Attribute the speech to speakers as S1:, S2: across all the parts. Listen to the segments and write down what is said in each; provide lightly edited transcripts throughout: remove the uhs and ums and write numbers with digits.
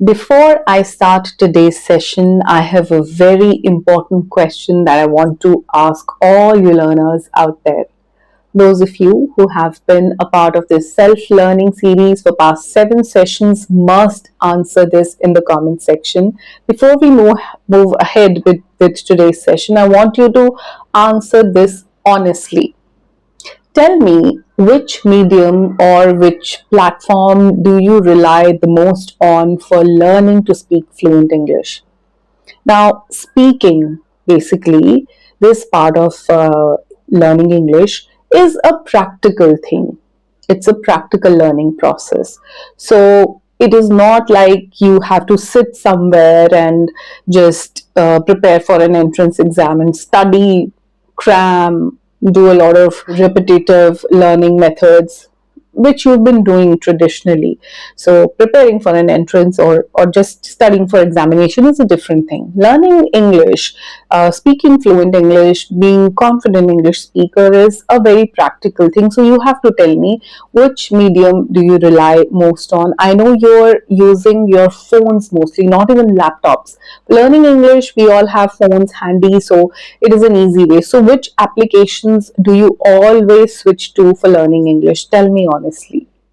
S1: Before I start today's session, I have a very important question that I want to ask all you learners out there. Those of you who have been a part of this self-learning series for past 7 sessions must answer this in the comment section. Before we move ahead with today's session, I want you to answer this honestly. Tell me, which medium or which platform do you rely the most on for learning to speak fluent English? Now, speaking, basically, this part of learning English is a practical thing. It's a practical learning process. So, it is not like you have to sit somewhere and just prepare for an entrance exam and study, cram, do a lot of repetitive learning methods which you've been doing traditionally. So preparing for an entrance or just studying for examination is a different thing. Learning English, speaking fluent English, being confident English speaker is a very practical thing. So you have to tell me, which medium do you rely most on? I know you're using your phones mostly, not even laptops. Learning English, we all have phones handy, so it is an easy way. So which applications do you always switch to for learning English? Tell me honestly.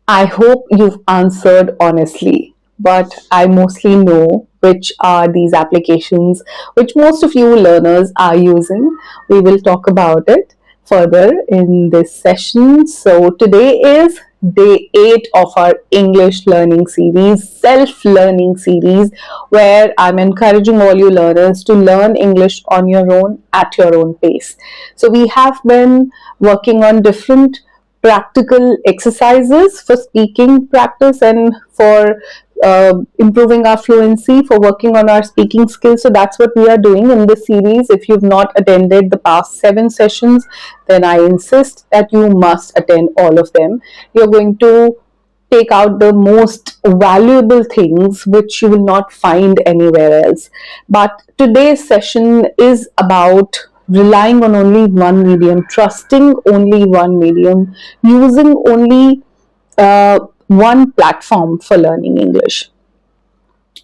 S1: I hope you've answered honestly, but I mostly know which are these applications which most of you learners are using. We will talk about it further in this session. So today is day 8 of our English learning series, self-learning series, where I'm encouraging all you learners to learn English on your own at your own pace. So we have been working on different practical exercises for speaking practice and for improving our fluency, for working on our speaking skills. So that's what we are doing in this series. If you've not attended the past 7 sessions, then I insist that you must attend all of them. You're going to take out the most valuable things which you will not find anywhere else. But today's session is about relying on only one medium, trusting only one medium, using only one platform for learning English.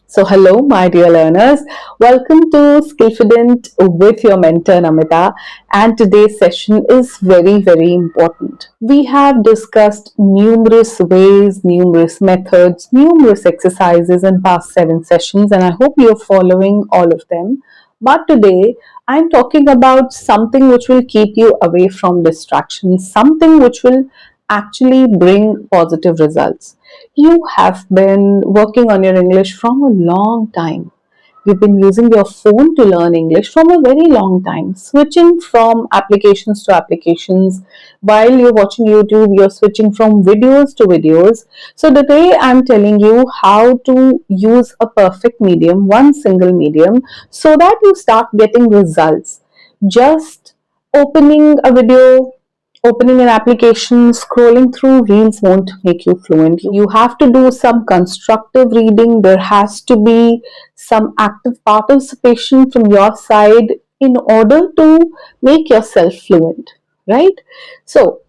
S1: So hello, my dear learners. Welcome to Skillfident with your mentor Namita, and today's session is very, very important. We have discussed numerous ways, numerous methods, numerous exercises in past 7 sessions, and I hope you're following all of them. But today, I'm talking about something which will keep you away from distractions, something which will actually bring positive results. You have been working on your English from a long time. You've been using your phone to learn English from a very long time, switching from applications to applications. While you're watching YouTube, you're switching from videos to videos. So today I'm telling you how to use a perfect medium, one single medium, so that you start getting results. Just opening a video, opening an application, scrolling through reels won't make you fluent. You have to do some constructive reading. There has to be some active participation from your side in order to make yourself fluent, right? So,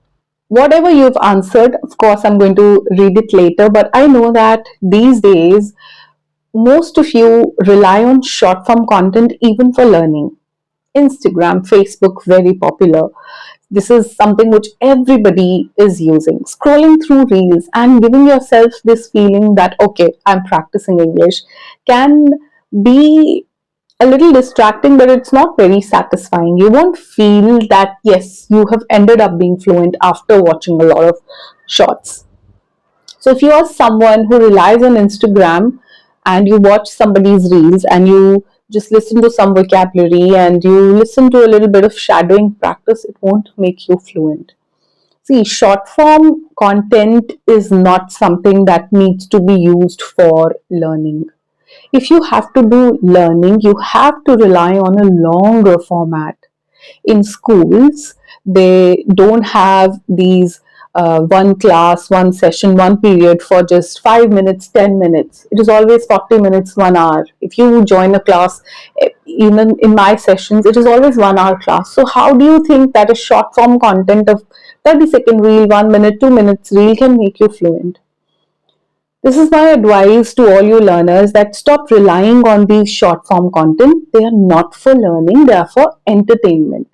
S1: whatever you've answered, of course, I'm going to read it later, but I know that these days, most of you rely on short form content even for learning. Instagram, Facebook, very popular. This is something which everybody is using. Scrolling through reels and giving yourself this feeling that, okay, I'm practicing English can be a little distracting, but it's not very satisfying. You won't feel that, yes, you have ended up being fluent after watching a lot of shorts. So if you are someone who relies on Instagram and you watch somebody's reels and you just listen to some vocabulary and you listen to a little bit of shadowing practice, it won't make you fluent. See, short form content is not something that needs to be used for learning. If you have to do learning, you have to rely on a longer format. In schools, they don't have these one class, one session, one period for just 5 minutes, 10 minutes. It is always 40 minutes, 1 hour. If you join a class, even in my sessions, it is always 1 hour class. So how do you think that a short form content of 30-second reel, 1 minute, 2 minutes reel can make you fluent? This is my advice to all you learners, that stop relying on these short form content. They are not for learning, they are for entertainment.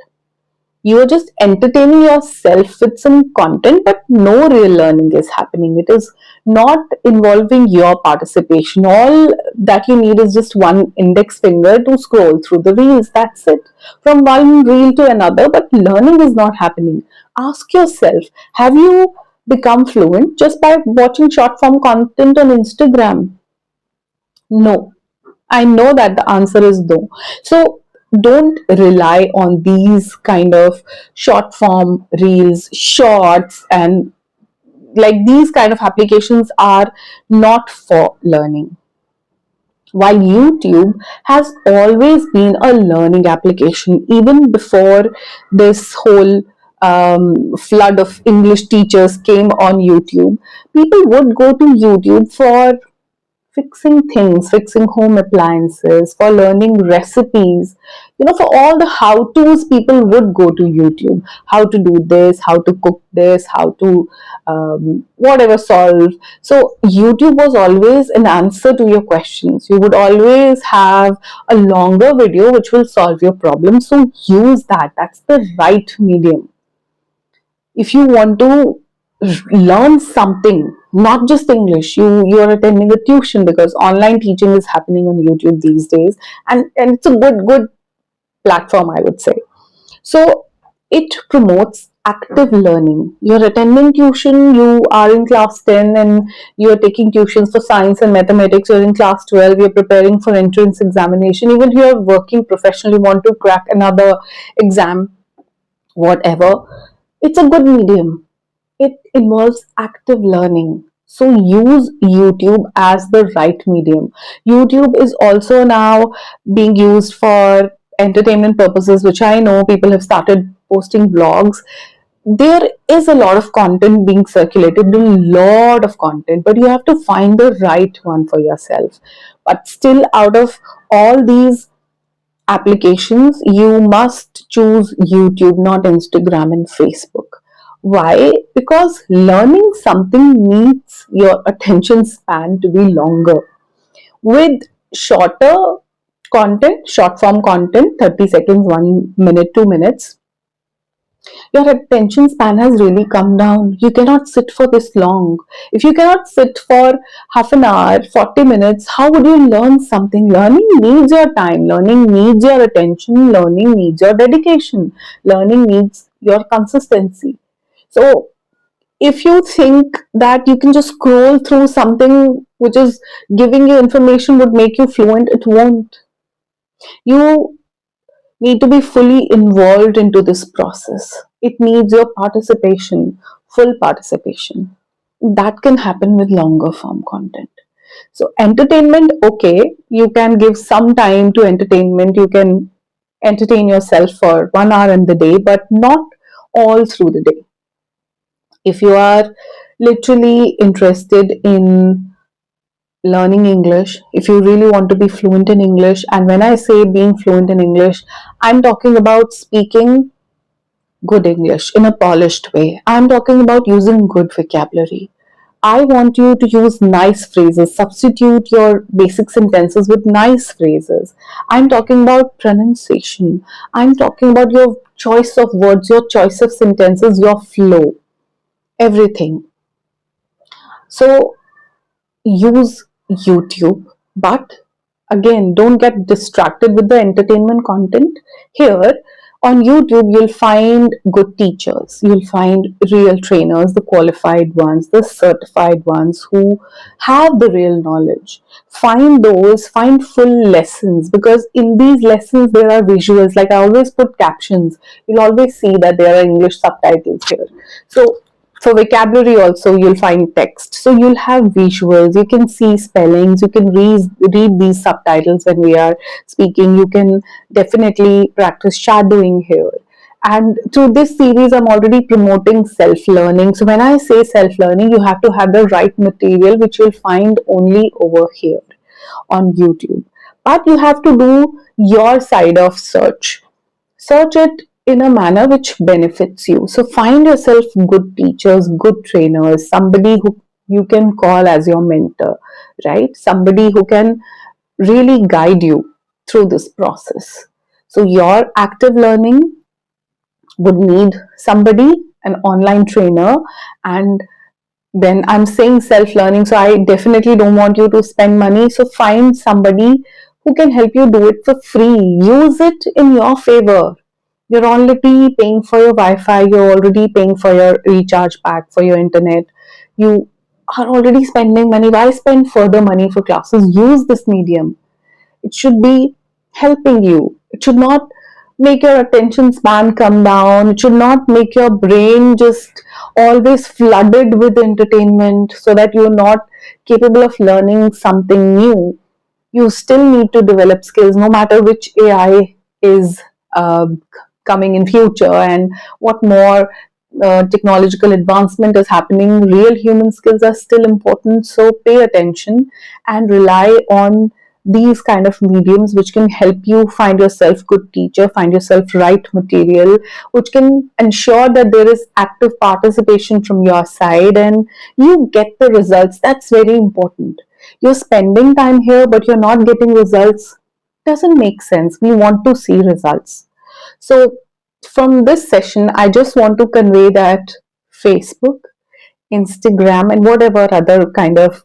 S1: You are just entertaining yourself with some content, but no real learning is happening. It is not involving your participation. All that you need is just one index finger to scroll through the reels. That's it. From one reel to another, but learning is not happening. Ask yourself, have you become fluent just by watching short form content on Instagram? No. I know that the answer is no. So don't rely on these kind of short form reels, shorts, and like these kind of applications are not for learning. While YouTube has always been a learning application, even before this whole flood of English teachers came on YouTube, people would go to YouTube for fixing things, fixing home appliances, for learning recipes. For all the how to's, people would go to YouTube. How to do this, how to cook this, how to whatever solve. So, YouTube was always an answer to your questions. You would always have a longer video which will solve your problem. So, use that. That's the right medium. If you want to learn something, not just English, you are attending a tuition, because online teaching is happening on YouTube these days, and it's a good platform, I would say. So it promotes active learning. You're attending tuition, you are in class 10 and you're taking tuitions for science and mathematics. You're in class 12, you're preparing for entrance examination. Even if you're working professionally, want to crack another exam, whatever, it's a good medium. It involves active learning. So use YouTube as the right medium. YouTube is also now being used for entertainment purposes, which I know people have started posting vlogs. There is a lot of content being circulated, a lot of content, but you have to find the right one for yourself. But still, out of all these applications, you must choose YouTube, not Instagram and Facebook. Why? Because learning something needs your attention span to be longer. With shorter content, short form content, 30 seconds, 1 minute, 2 minutes, your attention span has really come down. You cannot sit for this long. If you cannot sit for half an hour, 40 minutes, how would you learn something? Learning needs your time, learning needs your attention, learning needs your dedication, learning needs your consistency. So, if you think that you can just scroll through something which is giving you information would make you fluent, it won't. You need to be fully involved into this process. It needs your participation, full participation. That can happen with longer form content. So, entertainment, okay, you can give some time to entertainment. You can entertain yourself for 1 hour in the day, but not all through the day. If you are literally interested in learning English, if you really want to be fluent in English, and when I say being fluent in English, I'm talking about speaking good English in a polished way. I'm talking about using good vocabulary. I want you to use nice phrases, substitute your basic sentences with nice phrases. I'm talking about pronunciation. I'm talking about your choice of words, your choice of sentences, your flow, everything. So use YouTube, but again, don't get distracted with the entertainment content. Here on YouTube, you'll find good teachers, you'll find real trainers, the qualified ones, the certified ones who have the real knowledge. Find those, find full lessons, because in these lessons there are visuals. Like I always put captions, you'll always see that there are English subtitles here. So for vocabulary also you'll find text, so you'll have visuals, you can see spellings, you can read these subtitles when we are speaking. You can definitely practice shadowing here. And through this series I'm already promoting self-learning. So when I say self-learning, you have to have the right material, which you'll find only over here on YouTube. But you have to do your side of search it in a manner which benefits you. So find yourself good teachers, good trainers, somebody who you can call as your mentor, right? Somebody who can really guide you through this process. So your active learning would need somebody, an online trainer, and then I'm saying self learning, so I definitely don't want you to spend money. So find somebody who can help you do it for free. Use it in your favor. You're already paying for your Wi Fi, you're already paying for your recharge pack for your internet. You are already spending money. Why spend further money for classes? Use this medium. It should be helping you. It should not make your attention span come down. It should not make your brain just always flooded with entertainment so that you're not capable of learning something new. You still need to develop skills no matter which AI is uh, coming in future and what more technological advancement is happening. Real human skills are still important, so pay attention and rely on these kind of mediums which can help you find yourself good teacher, find yourself right material, which can ensure that there is active participation from your side and you get the results. That's very important. You're spending time here but you're not getting results. Doesn't make sense. We want to see results. So from this session, I just want to convey that Facebook, Instagram, and whatever other kind of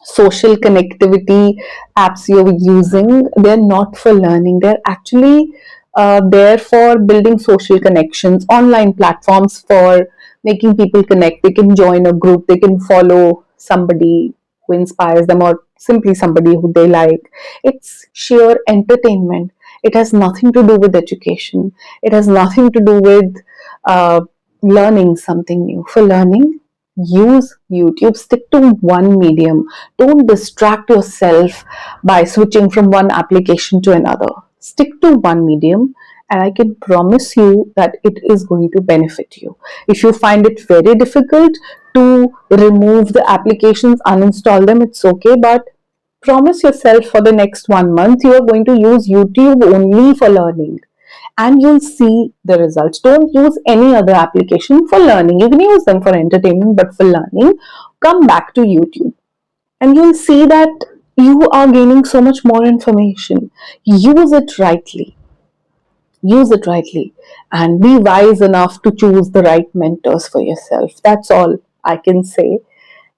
S1: social connectivity apps you're using, they're not for learning. They're actually there for building social connections, online platforms for making people connect. They can join a group, they can follow somebody who inspires them or simply somebody who they like. It's sheer entertainment. It has nothing to do with education. It has nothing to do with uh, learning something new. For learning, use YouTube. Stick to one medium. Don't distract yourself by switching from one application to another. Stick to one medium, and I can promise you that it is going to benefit you. If you find it very difficult to remove the applications, uninstall them, it's okay, but promise yourself for the next 1 month you are going to use YouTube only for learning and you'll see the results. Don't use any other application for learning. You can use them for entertainment, but for learning, come back to YouTube and you'll see that you are gaining so much more information. Use it rightly. Use it rightly and be wise enough to choose the right mentors for yourself. That's all I can say.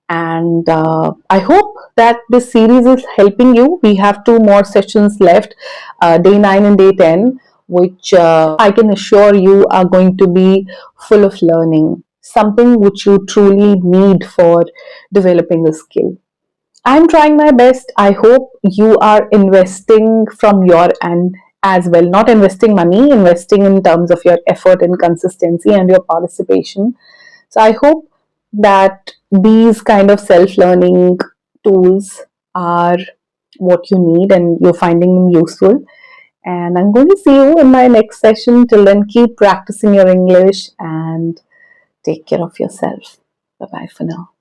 S1: And I hope that this series is helping you. We have 2 more sessions left, day 9 and day 10, which I can assure you are going to be full of learning, something which you truly need for developing a skill. I'm trying my best. I hope you are investing from your end as well. Not investing money, investing in terms of your effort and consistency and your participation. So I hope that these kind of self-learning tools are what you need and you're finding them useful. And I'm going to see you in my next session. Till then, keep practicing your English and take care of yourself. Bye bye for now.